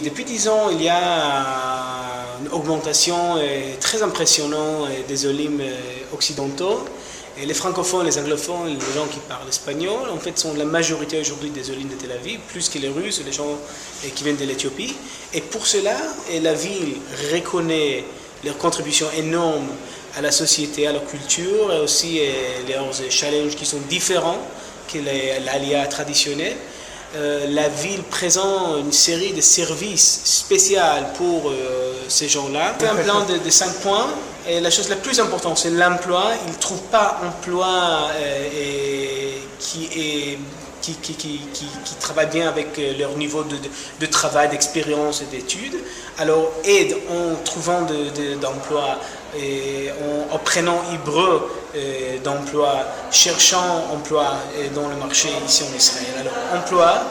Depuis 10 ans, il y a une augmentation très impressionnante des olim occidentaux. Et les francophones, les anglophones, les gens qui parlent espagnol, en fait, sont la majorité aujourd'hui des olim de Tel Aviv, plus que les Russes, les gens qui viennent de l'Éthiopie. Et pour cela, la ville reconnaît leur contribution énorme à la société, à la culture, et aussi leurs challenges qui sont différents que l'ALIA traditionnelle. La ville présente une série de services spéciaux pour ces gens-là. On fait un plan de 5 points. Et la chose la plus importante, c'est l'emploi. Ils ne trouvent pas d'emploi qui travaille bien avec leur niveau de travail, d'expérience et d'études. Alors, aide en trouvant d'emploi, en prenant hébreu d'emploi, cherchant emploi dans le marché ici en Israël. Alors, emploi,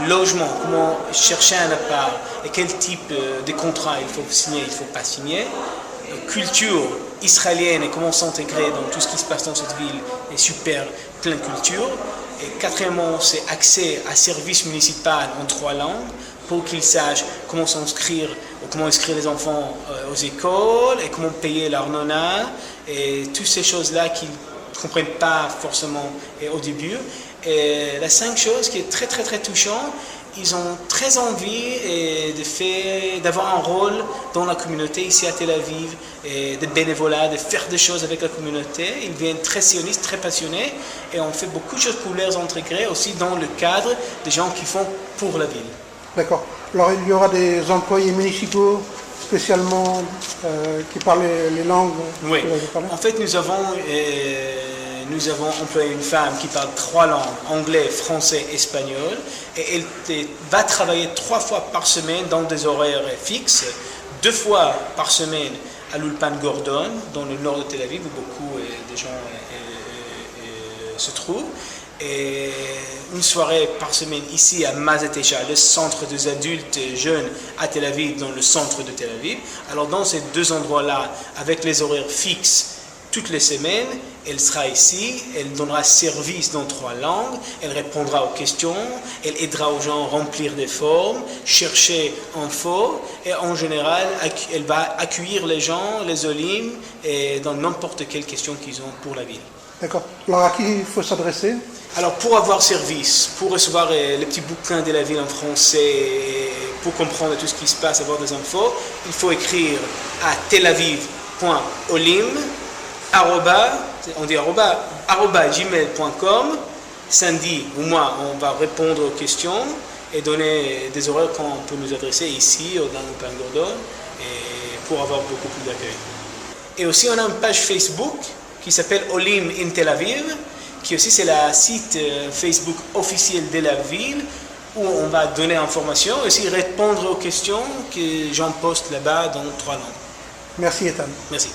logement, comment chercher un appart et quel type de contrat il faut signer, il ne faut pas signer. Culture israélienne et comment s'intégrer dans tout ce qui se passe dans cette ville est super plein de culture. Et quatrièmement, c'est accès à services municipaux en 3 langues pour qu'ils sachent comment s'inscrire, comment inscrire les enfants aux écoles et comment payer l'arnona et toutes ces choses-là qu'ils ne comprennent pas forcément au début. Et la 5 chose qui est très très très touchant, ils ont très envie d'avoir un rôle dans la communauté ici à Tel Aviv, et de bénévolat, de faire des choses avec la communauté. Ils viennent très sionistes, très passionnés et on fait beaucoup de choses pour les intégrer aussi dans le cadre des gens qui font pour la ville. D'accord. Alors il y aura des employés municipaux spécialement qui parlent les langues. Oui. En fait, nous avons employé une femme qui parle 3 langues, anglais, français, espagnol, et elle va travailler 3 fois par semaine dans des horaires fixes, 2 fois par semaine à l'Ulpan Gordon, dans le nord de Tel Aviv, où beaucoup de gens se trouvent, et une soirée par semaine ici à Mazetesha, le centre des adultes jeunes à Tel Aviv, dans le centre de Tel Aviv. Alors dans ces 2 endroits-là, avec les horaires fixes, toutes les semaines, elle sera ici, elle donnera service dans 3 langues, elle répondra aux questions, elle aidera aux gens à remplir des formes, chercher info, et en général, elle va accueillir les gens, les olim, et dans n'importe quelle question qu'ils ont pour la ville. D'accord. Alors à qui il faut s'adresser ? Alors pour avoir service, pour recevoir les petits bouquins de la ville en français, pour comprendre tout ce qui se passe, avoir des infos, il faut écrire à telaviv.olim, @gmail.com. Sandy ou moi, on va répondre aux questions et donner des horaires qu'on peut nous adresser ici, dans le Pan Gordon, et pour avoir beaucoup plus d'accueil. Et aussi, on a une page Facebook qui s'appelle Olim in Tel Aviv, qui aussi c'est la site Facebook officiel de la ville, où on va donner informations et aussi répondre aux questions que j'en poste là-bas dans 3 langues. Merci Ethan. Merci.